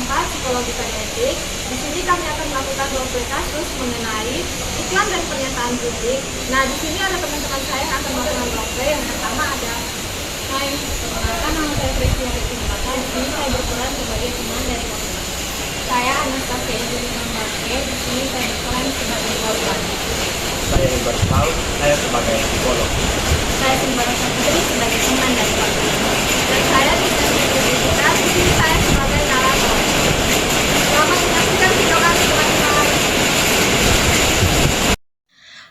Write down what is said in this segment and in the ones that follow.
4, psikologi kode etik. Di sini kami akan melakukan role play kasus mengenai iklan dan pernyataan publik. Nah, di sini ada teman-teman saya yang akan melakukan role play. Yang pertama ada Hai, perkenalkan nama saya Priscilla Rizky. Di sini saya berperan sebagai teman dari korban. Saya Anastasia Angelina Mbake. Di sini saya berperan sebagai korban. Saya Ibar Paul, saya sebagai psikolog. Saya Simbara Saputri sebagai teman dari korban. Dan saya bisa Kita. Di sini saya sebagai narator. Selamat menyaksikan video kami, teman-teman.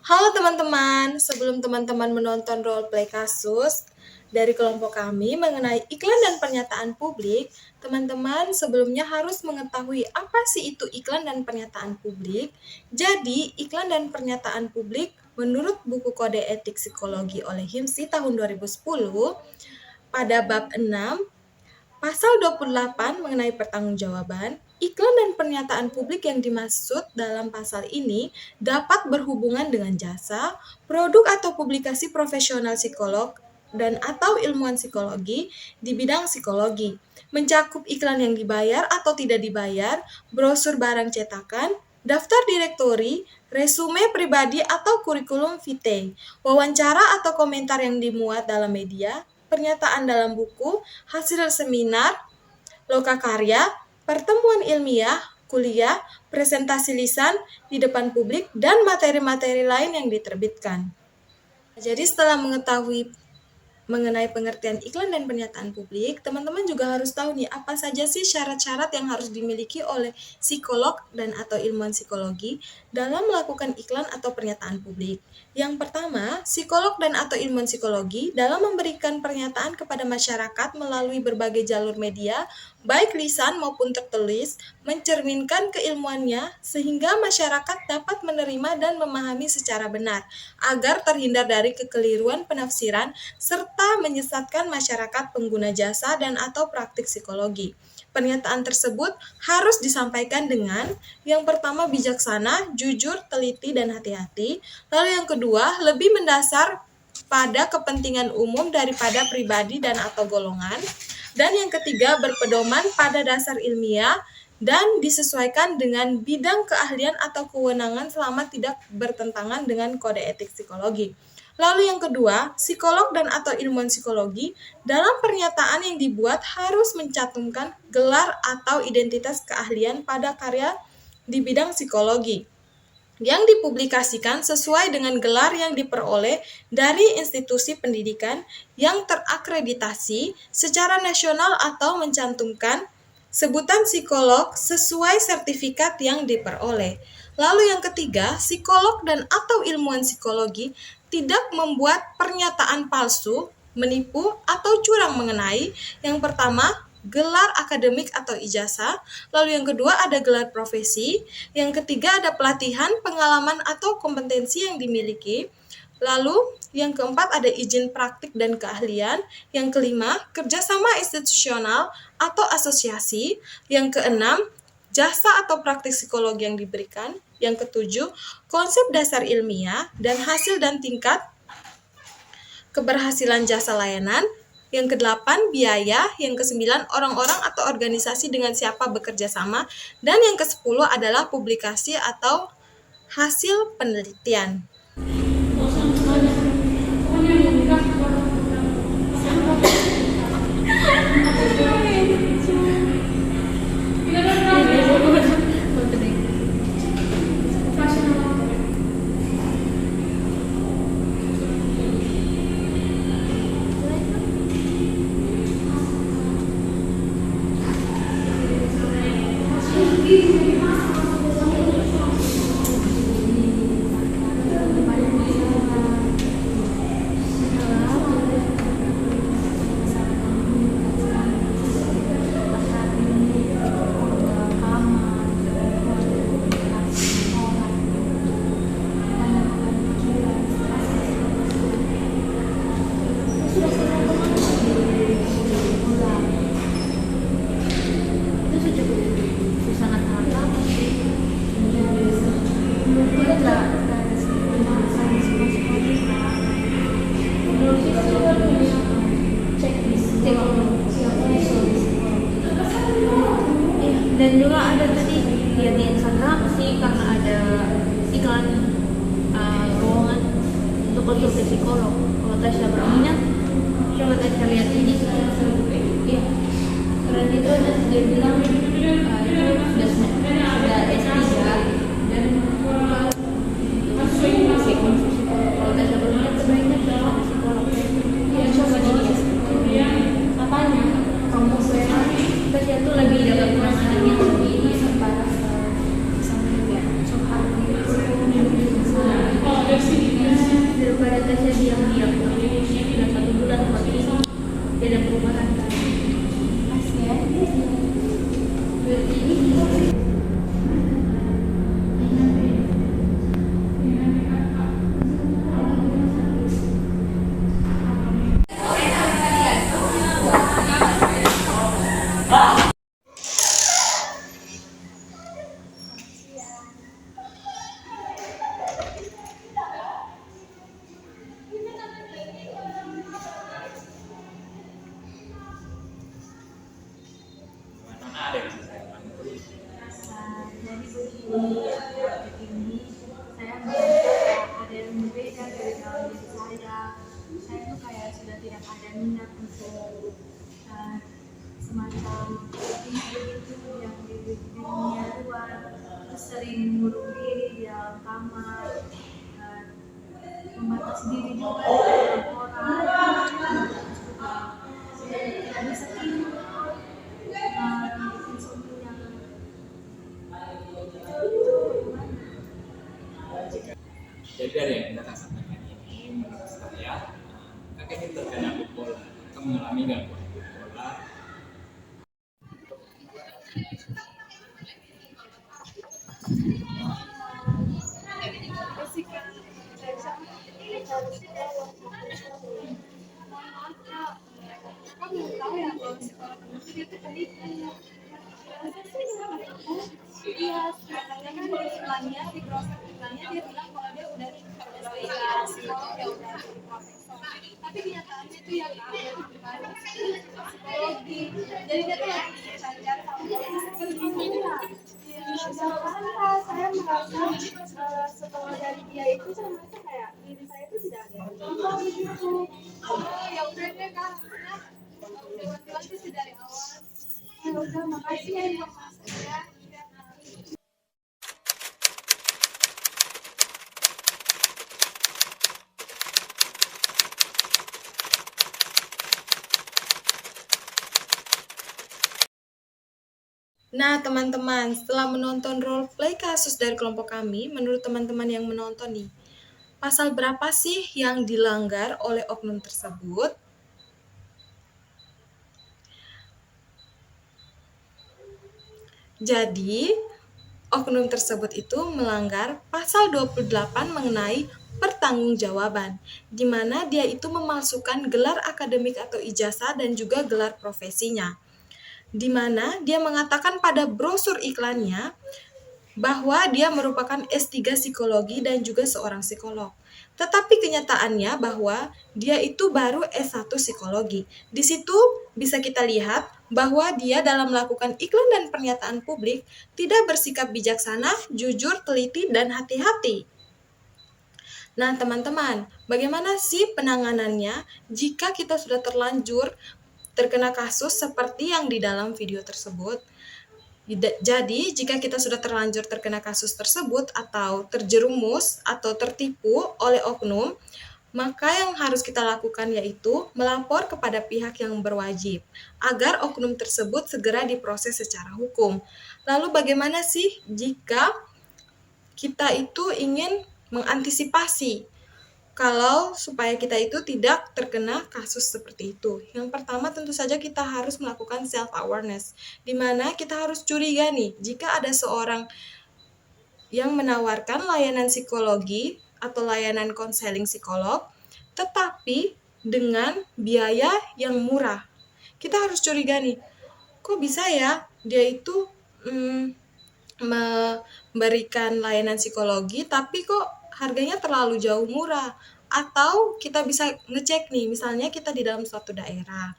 Halo teman-teman, sebelum teman-teman menonton role play kasus dari kelompok kami mengenai iklan dan pernyataan publik, teman-teman sebelumnya harus mengetahui apa sih itu iklan dan pernyataan publik. Jadi, iklan dan pernyataan publik menurut buku Kode Etik Psikologi oleh HIMSI tahun 2010 pada bab 6 Pasal 28 mengenai pertanggungjawaban, iklan dan pernyataan publik yang dimaksud dalam pasal ini dapat berhubungan dengan jasa, produk atau publikasi profesional psikolog dan atau ilmuwan psikologi di bidang psikologi, mencakup iklan yang dibayar atau tidak dibayar, brosur barang cetakan, daftar direktori, resume pribadi atau kurikulum vitae, wawancara atau komentar yang dimuat dalam media, pernyataan dalam buku, hasil seminar, lokakarya, pertemuan ilmiah, kuliah, presentasi lisan di depan publik, dan materi-materi lain yang diterbitkan. Jadi setelah mengetahui mengenai pengertian iklan dan pernyataan publik, teman-teman juga harus tahu nih apa saja sih syarat-syarat yang harus dimiliki oleh psikolog dan atau ilmuwan psikologi dalam melakukan iklan atau pernyataan publik. Yang pertama, psikolog dan atau ilmuwan psikologi dalam memberikan pernyataan kepada masyarakat melalui berbagai jalur media, baik lisan maupun tertulis, mencerminkan keilmuannya sehingga masyarakat dapat menerima dan memahami secara benar, agar terhindar dari kekeliruan penafsiran serta menyesatkan masyarakat pengguna jasa dan atau praktik psikologi. Pernyataan tersebut harus disampaikan dengan yang pertama bijaksana, jujur, teliti, dan hati-hati. Lalu yang kedua, lebih mendasar pada kepentingan umum daripada pribadi dan atau golongan. Dan yang ketiga, berpedoman pada dasar ilmiah dan disesuaikan dengan bidang keahlian atau kewenangan selama tidak bertentangan dengan kode etik psikologi. Lalu yang kedua, psikolog dan atau ilmuwan psikologi dalam pernyataan yang dibuat harus mencantumkan gelar atau identitas keahlian pada karya di bidang psikologi yang dipublikasikan sesuai dengan gelar yang diperoleh dari institusi pendidikan yang terakreditasi secara nasional atau mencantumkan sebutan psikolog sesuai sertifikat yang diperoleh. Lalu yang ketiga, psikolog dan atau ilmuwan psikologi tidak membuat pernyataan palsu, menipu, atau curang mengenai yang pertama, gelar akademik atau ijazah, lalu yang kedua ada gelar profesi, yang ketiga ada pelatihan, pengalaman, atau kompetensi yang dimiliki, lalu yang keempat ada izin praktik dan keahlian, yang kelima kerjasama institusional atau asosiasi, yang keenam jasa atau praktik psikologi yang diberikan, yang ketujuh konsep dasar ilmiah dan hasil dan tingkat keberhasilan jasa layanan, yang kedelapan biaya, yang kesembilan orang-orang atau organisasi dengan siapa bekerja sama, dan yang kesepuluh adalah publikasi atau hasil penelitian. Dan juga ada tadi lihat di Instagram sih, karena ada iklan lowongan untuk konsultasi psikolog. Kalau Tasya berminat, coba Tasya lihat ini. Iya, keren itu. Dan dia bilang itu sudah S3 dan kalau Tasya berminat sebaiknya coba psikolog. Ya coba dilihat. Apanya? Kamu Tasya tuh lagi dapat masalahnya lebih parah sama juga curhat daripada Tasya diam-diam. Sudah 1 bulan lagi dia ada perubahan kan. Kasihan berarti ini Mana ada yang bisa saya bantu? jadi begini, ini saya merasa ada yang berbeda dari dalam diri saya. Saya tuh kayak sudah tidak ada minat untuk semacam tidur itu yang di dunia luar, terus sering ngurung diri di dalam kamar, membatasi diri juga dari orang, terus juga tidak bisa tidur, insomnia. Jadi dari yang kita sampaikan ini, menurut saya, kakak ini terkena bipolar, kakak mengalami gangguan bipolar. Iya, katanya kan di iklannya, di proses iklannya dia bilang kalau dia udah psikolog, ya udah jadi profesor. Tapi kenyataannya itu yang ada bukan psikologi. Jadi dia tuh lagi belajar sama psikologi. Ya, jangan saya merasa setelah dari dia itu saya merasa kayak diri saya itu tidak ada yang contoh gitu. Oh ya udah deh kak, udah wanti sih dari awal. Ya udah, makasih ya informasinya. Nah, teman-teman, setelah menonton roleplay kasus dari kelompok kami, menurut teman-teman yang menonton nih, pasal berapa sih yang dilanggar oleh oknum tersebut? Jadi, oknum tersebut itu melanggar pasal 28 mengenai pertanggungjawaban, di mana dia itu memalsukan gelar akademik atau ijazah dan juga gelar profesinya, di mana dia mengatakan pada brosur iklannya bahwa dia merupakan S3 psikologi dan juga seorang psikolog. Tetapi kenyataannya bahwa dia itu baru S1 psikologi. Di situ bisa kita lihat bahwa dia dalam melakukan iklan dan pernyataan publik tidak bersikap bijaksana, jujur, teliti, dan hati-hati. Nah, teman-teman, bagaimana sih penanganannya jika kita sudah terlanjur terkena kasus seperti yang di dalam video tersebut? Jadi, jika kita sudah terlanjur terkena kasus tersebut atau terjerumus atau tertipu oleh oknum, maka yang harus kita lakukan yaitu melapor kepada pihak yang berwajib agar oknum tersebut segera diproses secara hukum. Lalu bagaimana sih jika kita itu ingin mengantisipasi kalau supaya kita itu tidak terkena kasus seperti itu? Yang pertama tentu saja kita harus melakukan self awareness, di mana kita harus curiga nih jika ada seorang yang menawarkan layanan psikologi atau layanan konseling psikolog tetapi dengan biaya yang murah. Kita harus curiga nih, kok bisa ya dia itu memberikan layanan psikologi tapi kok harganya terlalu jauh murah. Atau kita bisa ngecek nih, misalnya kita di dalam suatu daerah,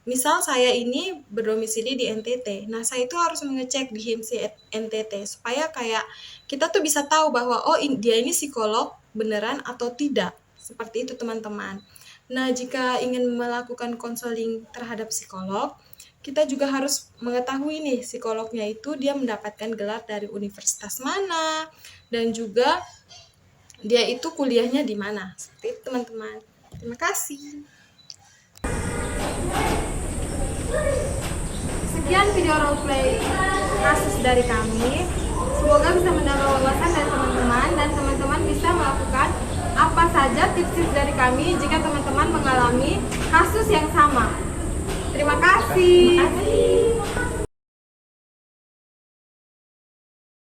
Misal saya ini berdomisili di NTT, nah saya itu harus mengecek di HIMSI NTT supaya kayak kita tuh bisa tahu bahwa oh dia ini psikolog beneran atau tidak. Seperti itu teman-teman. Nah, jika ingin melakukan konseling terhadap psikolog, kita juga harus mengetahui nih psikolognya itu dia mendapatkan gelar dari universitas mana dan juga dia itu kuliahnya di mana. Seperti itu teman-teman. Terima kasih. Sekian video roleplay kasus dari kami. Semoga bisa menambah wawasan dari teman-teman dan teman-teman bisa melakukan apa saja tips-tips dari kami jika teman-teman mengalami kasus yang sama. Terima kasih.